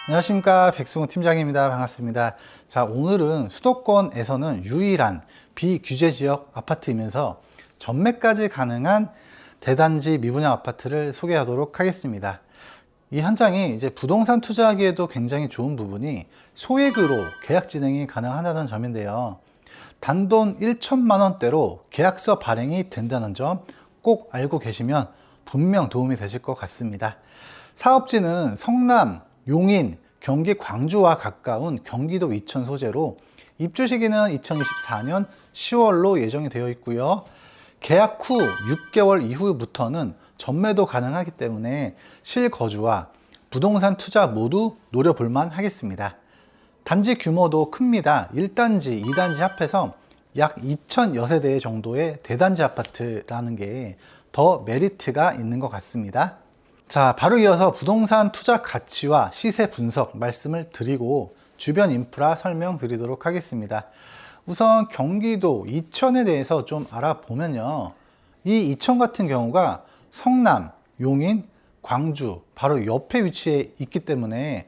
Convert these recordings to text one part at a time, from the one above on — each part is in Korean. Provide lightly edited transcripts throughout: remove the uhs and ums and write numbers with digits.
안녕하십니까, 백승호 팀장입니다. 반갑습니다. 자, 오늘은 수도권에서는 유일한 비규제 지역 아파트이면서 전매까지 가능한 대단지 미분양 아파트를 소개하도록 하겠습니다. 이 현장이 이제 부동산 투자하기에도 굉장히 좋은 부분이 소액으로 계약 진행이 가능하다는 점인데요. 단돈 1천만 원대로 계약서 발행이 된다는 점 꼭 알고 계시면 분명 도움이 되실 것 같습니다. 사업지는 성남, 용인, 경기 광주와 가까운 경기도 이천 소재로 입주 시기는 2024년 10월로 예정이 되어 있고요. 계약 후 6개월 이후부터는 전매도 가능하기 때문에 실거주와 부동산 투자 모두 노려볼만 하겠습니다. 단지 규모도 큽니다. 1단지, 2단지 합해서 약 2,000여 세대 정도의 대단지 아파트라는 게 더 메리트가 있는 것 같습니다. 자, 바로 이어서 부동산 투자 가치와 시세 분석 말씀을 드리고 주변 인프라 설명드리도록 하겠습니다. 우선 경기도 이천에 대해서 좀 알아보면요. 이 이천 같은 경우가 성남, 용인, 광주 바로 옆에 위치해 있기 때문에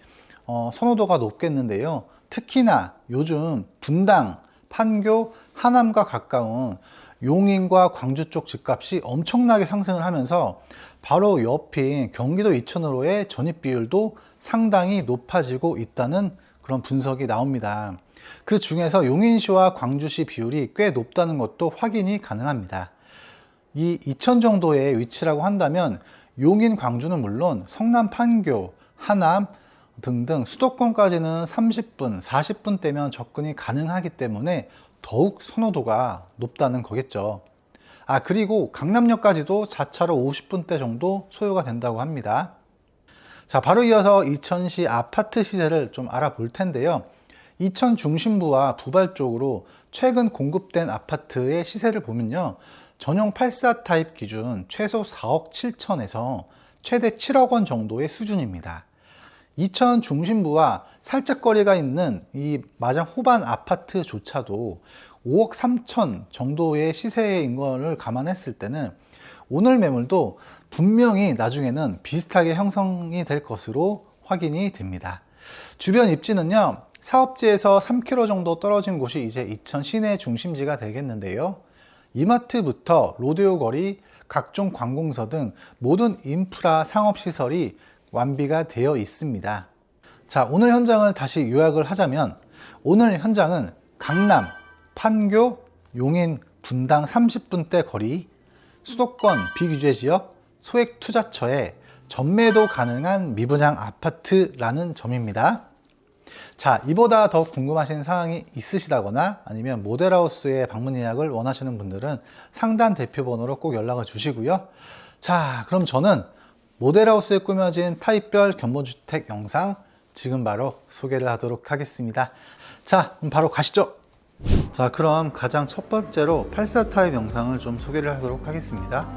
선호도가 높겠는데요. 특히나 요즘 분당, 판교, 하남과 가까운 용인과 광주 쪽 집값이 엄청나게 상승을 하면서 바로 옆인 경기도 이천으로의 전입 비율도 상당히 높아지고 있다는 그런 분석이 나옵니다. 그 중에서 용인시와 광주시 비율이 꽤 높다는 것도 확인이 가능합니다. 이 이천 정도의 위치라고 한다면 용인, 광주는 물론 성남, 판교, 하남 등등 수도권까지는 30분, 40분대면 접근이 가능하기 때문에 더욱 선호도가 높다는 거겠죠. 그리고 강남역까지도 자차로 50분대 정도 소요가 된다고 합니다. 자, 바로 이어서 이천시 아파트 시세를 좀 알아볼 텐데요. 이천 중심부와 부발 쪽으로 최근 공급된 아파트의 시세를 보면요. 전용 84 타입 기준 최소 4억 7천에서 최대 7억 원 정도의 수준입니다. 이천 중심부와 살짝 거리가 있는 이 마장 호반 아파트조차도 5억 3천 정도의 시세인 것을 감안했을 때는 오늘 매물도 분명히 나중에는 비슷하게 형성이 될 것으로 확인이 됩니다. 주변 입지는요, 사업지에서 3km 정도 떨어진 곳이 이제 이천 시내 중심지가 되겠는데요. 이마트부터 로데오 거리, 각종 관공서 등 모든 인프라 상업시설이 완비가 되어 있습니다. 자, 오늘 현장을 다시 요약을 하자면 오늘 현장은 강남, 판교, 용인, 분당 30분대 거리, 수도권 비규제 지역, 소액 투자처에 전매도 가능한 미분양 아파트라는 점입니다. 자, 이보다 더 궁금하신 사항이 있으시다거나 아니면 모델하우스에 방문 예약을 원하시는 분들은 상단 대표번호로 꼭 연락을 주시고요. 자, 그럼 저는 모델하우스에 꾸며진 타입별 견본주택 영상 지금 바로 소개를 하도록 하겠습니다. 자, 그럼 바로 가시죠. 자, 그럼 가장 첫 번째로 84 타입 영상을 좀 소개를 하도록 하겠습니다.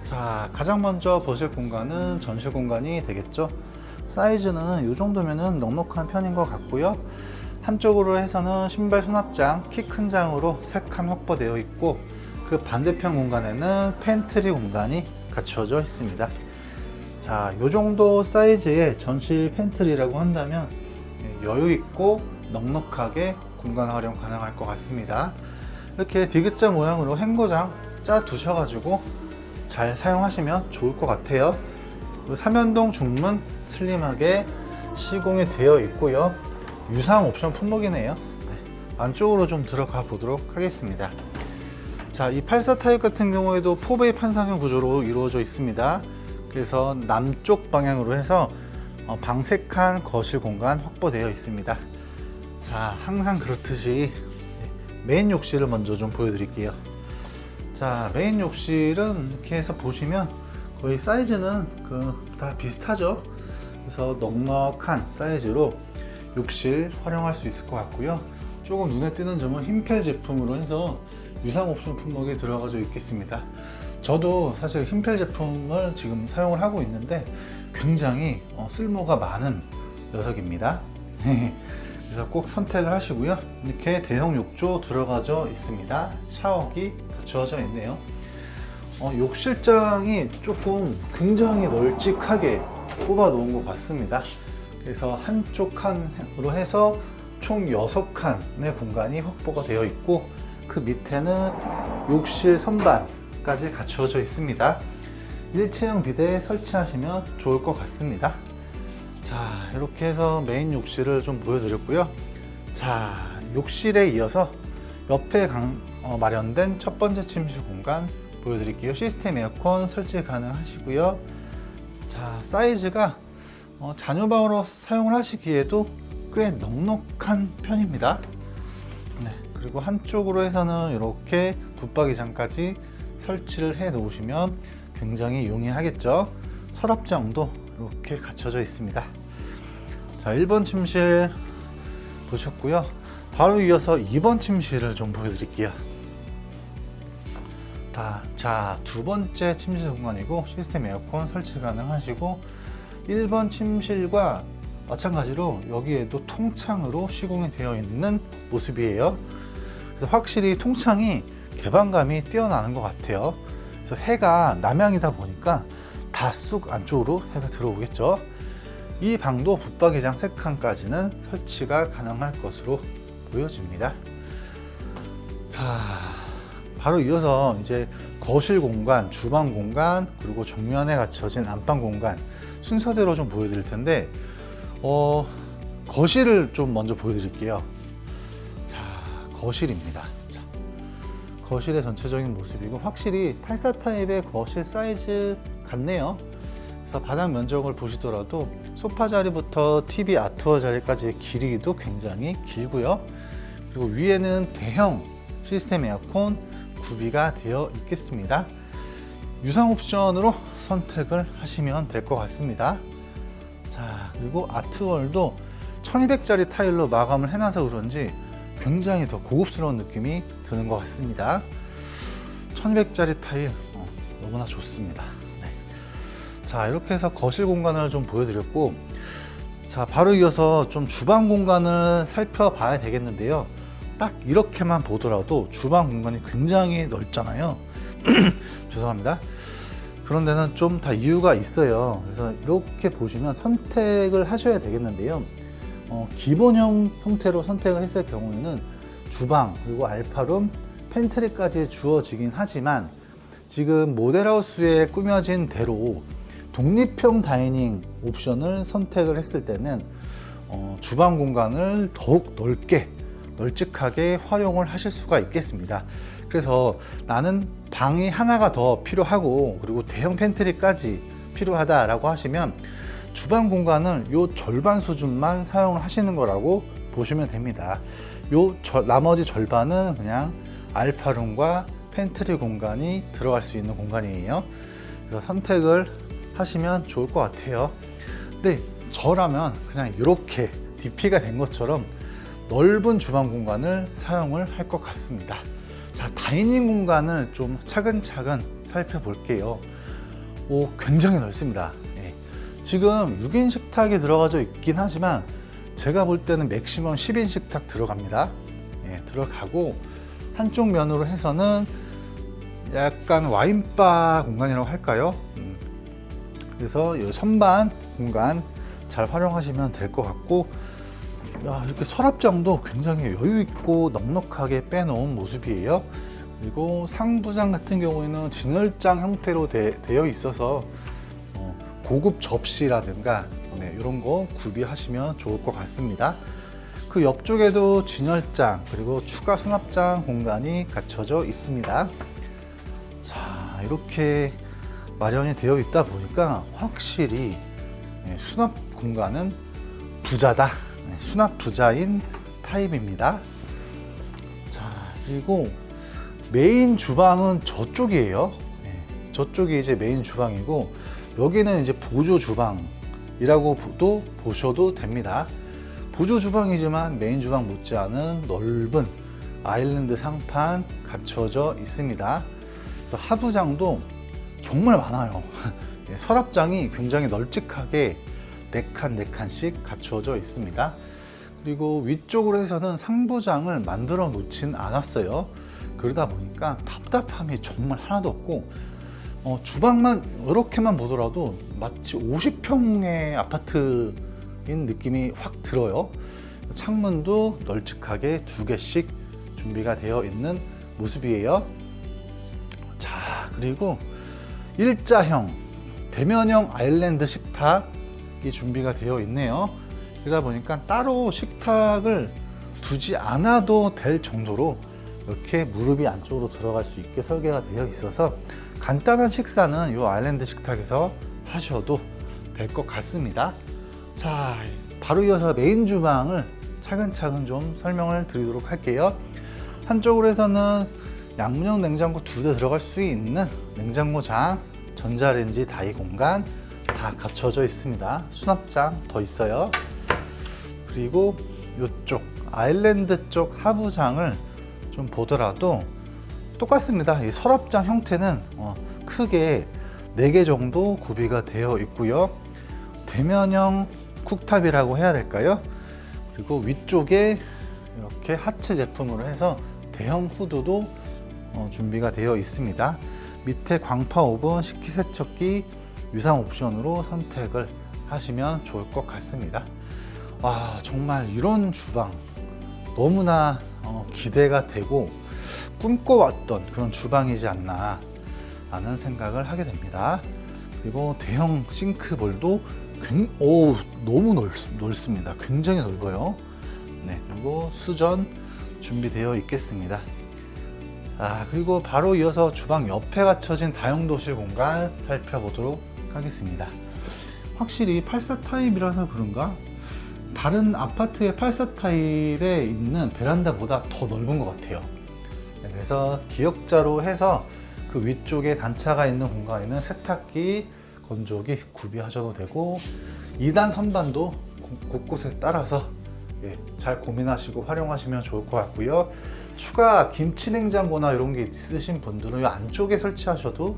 자, 가장 먼저 보실 공간은 전실 공간이 되겠죠. 사이즈는 이 정도면은 넉넉한 편인 것 같고요. 한쪽으로 해서는 신발 수납장, 키 큰 장으로 3칸 확보되어 있고 그 반대편 공간에는 팬트리 공간이 갖추어져 있습니다. 자, 이 정도 사이즈의 전실 팬트리라고 한다면 여유 있고 넉넉하게 공간 활용 가능할 것 같습니다. 이렇게 디귿자 모양으로 행거장 짜 두셔가지고 잘 사용하시면 좋을 것 같아요. 그리고 삼연동 중문 슬림하게 시공이 되어 있고요. 유상 옵션 품목이네요. 안쪽으로 좀 들어가 보도록 하겠습니다. 자, 이 84 타입 같은 경우에도 포베이 판상형 구조로 이루어져 있습니다. 그래서 남쪽 방향으로 해서 방색한 거실 공간 확보되어 있습니다. 자, 항상 그렇듯이 메인 욕실을 먼저 좀 보여드릴게요. 자, 메인 욕실은 이렇게 해서 보시면 거의 사이즈는 다 비슷하죠. 그래서 넉넉한 사이즈로 욕실 활용할 수 있을 것 같고요. 조금 눈에 띄는 점은 흰펠 제품으로 해서 유상 옵션 품목이 들어가져 있겠습니다. 저도 사실 흰펠 제품을 지금 사용을 하고 있는데 굉장히 쓸모가 많은 녀석입니다. 그래서 꼭 선택을 하시고요. 이렇게 대형 욕조 들어가져 있습니다. 샤워기 갖추어져 있네요. 욕실장이 조금 굉장히 널찍하게 뽑아 놓은 것 같습니다. 그래서 한쪽 칸으로 해서 총 6칸의 공간이 확보가 되어 있고, 그 밑에는 욕실 선반까지 갖추어져 있습니다. 1층 비대 설치하시면 좋을 것 같습니다. 자, 이렇게 해서 메인 욕실을 좀 보여드렸고요. 자, 욕실에 이어서 옆에 마련된 첫 번째 침실 공간 보여드릴게요. 시스템 에어컨 설치 가능하시고요. 자, 사이즈가 자녀방으로 사용을 하시기에도 꽤 넉넉한 편입니다. 네, 그리고 한쪽으로 해서는 이렇게 붙박이장까지 설치를 해 놓으시면 굉장히 용이하겠죠. 서랍장도 이렇게 갖춰져 있습니다. 자, 1번 침실 보셨고요. 바로 이어서 2번 침실을 좀 보여드릴게요. 자, 두 번째 침실 공간이고 시스템 에어컨 설치 가능하시고, 1번 침실과 마찬가지로 여기에도 통창으로 시공이 되어 있는 모습이에요. 그래서 확실히 통창이 개방감이 뛰어나는 것 같아요. 그래서 해가 남향이다 보니까 다 쑥 안쪽으로 해가 들어오겠죠. 이 방도 붙박이장 3칸까지는 설치가 가능할 것으로 보여집니다. 자, 바로 이어서 이제 거실 공간, 주방 공간, 그리고 정면에 갖춰진 안방 공간 순서대로 좀 보여드릴 텐데, 거실을 좀 먼저 보여드릴게요. 자, 거실입니다. 자, 거실의 전체적인 모습이고, 확실히 84 타입의 거실 사이즈 같네요. 그래서 바닥 면적을 보시더라도 소파 자리부터 TV 아트워 자리까지의 길이도 굉장히 길고요. 그리고 위에는 대형 시스템 에어컨 구비가 되어 있겠습니다. 유상 옵션으로 선택을 하시면 될 것 같습니다. 자, 그리고 아트월도 1200짜리 타일로 마감을 해놔서 그런지 굉장히 더 고급스러운 느낌이 드는 것 같습니다. 1200짜리 타일 너무나 좋습니다. 네. 자, 이렇게 해서 거실 공간을 좀 보여드렸고, 자, 바로 이어서 좀 주방 공간을 살펴봐야 되겠는데요. 딱 이렇게만 보더라도 주방 공간이 굉장히 넓잖아요. 죄송합니다. 그런 데는 좀 다 이유가 있어요. 그래서 이렇게 보시면 선택을 하셔야 되겠는데요. 기본형 형태로 선택을 했을 경우에는 주방, 그리고 알파룸, 팬트리까지 주어지긴 하지만, 지금 모델하우스에 꾸며진 대로 독립형 다이닝 옵션을 선택을 했을 때는 주방 공간을 더욱 널찍하게 활용을 하실 수가 있겠습니다. 그래서 나는 방이 하나가 더 필요하고, 그리고 대형 팬트리까지 필요하다라고 하시면 주방 공간을 요 절반 수준만 사용을 하시는 거라고 보시면 됩니다. 나머지 절반은 그냥 알파룸과 팬트리 공간이 들어갈 수 있는 공간이에요. 그래서 선택을 하시면 좋을 것 같아요. 근데 저라면 그냥 이렇게 DP가 된 것처럼 넓은 주방 공간을 사용을 할 것 같습니다. 자, 다이닝 공간을 좀 차근차근 살펴볼게요. 굉장히 넓습니다. 예. 지금 6인 식탁이 들어가져 있긴 하지만 제가 볼 때는 맥시멈 10인 식탁 들어갑니다. 예, 들어가고, 한쪽 면으로 해서는 약간 와인바 공간이라고 할까요? 그래서 이 선반 공간 잘 활용하시면 될 것 같고, 이렇게 서랍장도 굉장히 여유있고 넉넉하게 빼놓은 모습이에요. 그리고 상부장 같은 경우에는 진열장 형태로 되어 있어서 고급 접시라든가 이런 거 구비하시면 좋을 것 같습니다. 그 옆쪽에도 진열장, 그리고 추가 수납장 공간이 갖춰져 있습니다. 자, 이렇게 마련이 되어 있다 보니까 확실히 수납 공간은 부자다. 수납 부자인 타입입니다. 자, 그리고 메인 주방은 저쪽이에요. 저쪽이 이제 메인 주방이고, 여기는 이제 보조 주방이라고도 보셔도 됩니다. 보조 주방이지만 메인 주방 못지않은 넓은 아일랜드 상판 갖춰져 있습니다. 그래서 하부장도 정말 많아요. 서랍장이 굉장히 널찍하게 4칸씩 갖추어져 있습니다. 그리고 위쪽으로 해서는 상부장을 만들어 놓진 않았어요. 그러다 보니까 답답함이 정말 하나도 없고, 주방만 이렇게만 보더라도 마치 50평의 아파트 느낌이 확 들어요. 창문도 널찍하게 2개씩 준비가 되어 있는 모습이에요. 자, 그리고 일자형 대면형 아일랜드 식탁이 준비가 되어 있네요. 그러다 보니까 따로 식탁을 두지 않아도 될 정도로 이렇게 무릎이 안쪽으로 들어갈 수 있게 설계가 되어 있어서 간단한 식사는 이 아일랜드 식탁에서 하셔도 될 것 같습니다. 자, 바로 이어서 메인 주방을 차근차근 좀 설명을 드리도록 할게요. 한쪽으로 해서는 양문형 냉장고 2대 들어갈 수 있는 냉장고장, 전자레인지 다이 공간 다 갖춰져 있습니다. 수납장 더 있어요. 그리고 이쪽 아일랜드 쪽 하부장을 좀 보더라도 똑같습니다. 이 서랍장 형태는 크게 4개 정도 구비가 되어 있고요. 대면형 쿡탑이라고 해야 될까요? 그리고 위쪽에 이렇게 하체 제품으로 해서 대형 후드도 준비가 되어 있습니다. 밑에 광파 오븐, 식기세척기, 유상 옵션으로 선택을 하시면 좋을 것 같습니다. 와, 정말 이런 주방 너무나 기대가 되고 꿈꿔왔던 그런 주방이지 않나 라는 생각을 하게 됩니다. 그리고 대형 싱크볼도 너무 넓습니다. 굉장히 넓어요. 네, 그리고 수전 준비되어 있겠습니다. 자, 그리고 바로 이어서 주방 옆에 갖춰진 다용도실 공간 살펴보도록 하겠습니다. 확실히 84 타입이라서 그런가 다른 아파트의 84 타입에 있는 베란다보다 더 넓은 것 같아요. 네, 그래서 기역자로 해서 그 위쪽에 단차가 있는 공간에는 세탁기, 건조기 구비하셔도 되고 2단 선반도 곳곳에 따라서 잘 고민하시고 활용하시면 좋을 것 같고요. 추가 김치 냉장고나 이런 게 있으신 분들은 이 안쪽에 설치하셔도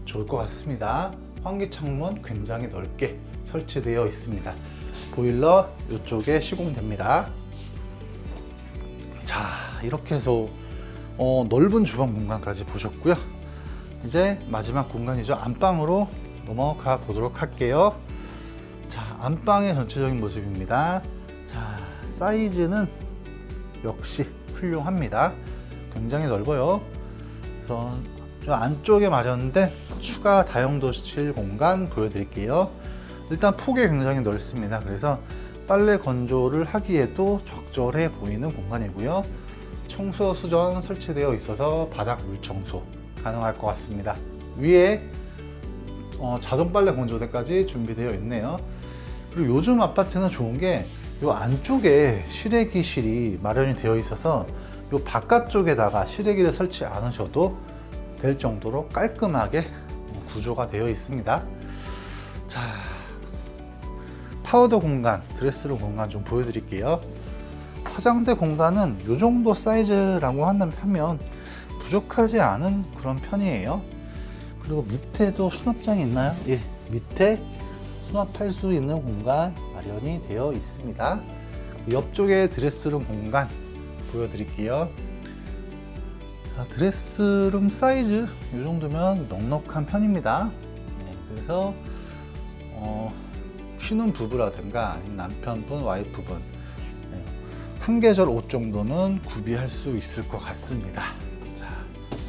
좋을 것 같습니다. 환기창문 굉장히 넓게 설치되어 있습니다. 보일러 이쪽에 시공됩니다. 자, 이렇게 해서 넓은 주방 공간까지 보셨고요. 이제 마지막 공간이죠. 안방으로 넘어가 보도록 할게요. 자, 안방의 전체적인 모습입니다. 자, 사이즈는 역시 훌륭합니다. 굉장히 넓어요. 그래서 저 안쪽에 마련된 추가 다용도실 공간 보여드릴게요. 일단 폭이 굉장히 넓습니다. 그래서 빨래 건조를 하기에도 적절해 보이는 공간이고요. 청소 수전 설치되어 있어서 바닥 물 청소 가능할 것 같습니다. 위에 자동 빨래 건조대까지 준비되어 있네요. 그리고 요즘 아파트는 좋은 게 이 안쪽에 실외기실이 마련이 되어 있어서 이 바깥쪽에다가 실외기를 설치 않으셔도 될 정도로 깔끔하게 구조가 되어 있습니다. 자, 파우더 공간, 드레스룸 공간 좀 보여드릴게요. 화장대 공간은 이 정도 사이즈라고 하면 부족하지 않은 그런 편이에요. 그리고 밑에도 수납장이 있나요? 예, 밑에 수납할 수 있는 공간 마련이 되어 있습니다. 옆쪽에 드레스룸 공간 보여드릴게요. 자, 드레스룸 사이즈 이 정도면 넉넉한 편입니다. 네, 그래서 신혼 부부라든가 아니면 남편분, 와이프분 한 계절 옷 정도는 구비할 수 있을 것 같습니다. 자,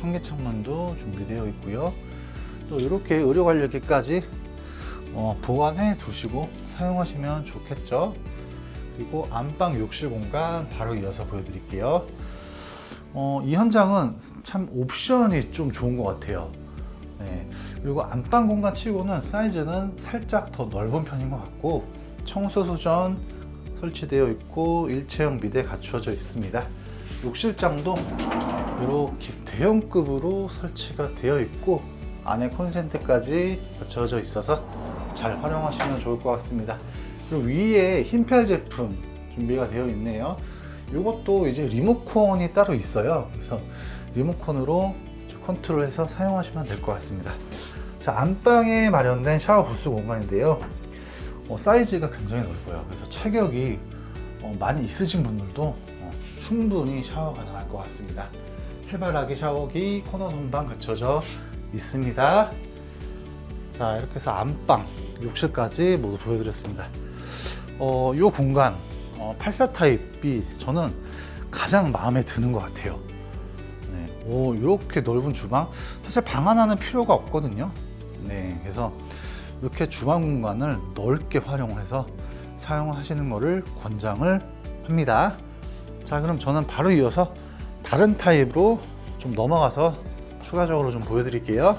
환기창문도 준비되어 있고요. 또 이렇게 의료 관리기까지 보관해 두시고 사용하시면 좋겠죠. 그리고 안방 욕실 공간 바로 이어서 보여드릴게요. 이 현장은 참 옵션이 좀 좋은 것 같아요. 네. 그리고 안방 공간 치고는 사이즈는 살짝 더 넓은 편인 것 같고 청소 수전 설치되어 있고 일체형 미대 갖추어져 있습니다. 욕실장도 이렇게 대형급으로 설치가 되어 있고 안에 콘센트까지 갖춰져 있어서 잘 활용하시면 좋을 것 같습니다. 그리고 위에 흰펠 제품 준비가 되어 있네요. 이것도 이제 리모컨이 따로 있어요. 그래서 리모컨으로 컨트롤해서 사용하시면 될 것 같습니다. 자, 안방에 마련된 샤워 부스 공간인데요. 사이즈가 굉장히 넓어요. 그래서 체격이 많이 있으신 분들도 충분히 샤워 가능할 것 같습니다. 해바라기 샤워기, 코너 선반 갖춰져 있습니다. 자, 이렇게 해서 안방, 욕실까지 모두 보여드렸습니다. 이 공간 84 타입이 저는 가장 마음에 드는 것 같아요. 네, 이렇게 넓은 주방, 사실 방 하나는 필요가 없거든요. 네, 그래서 이렇게 주방 공간을 넓게 활용을 해서 사용하시는 것을 권장을 합니다. 자, 그럼 저는 바로 이어서 다른 타입으로 좀 넘어가서 추가적으로 좀 보여드릴게요.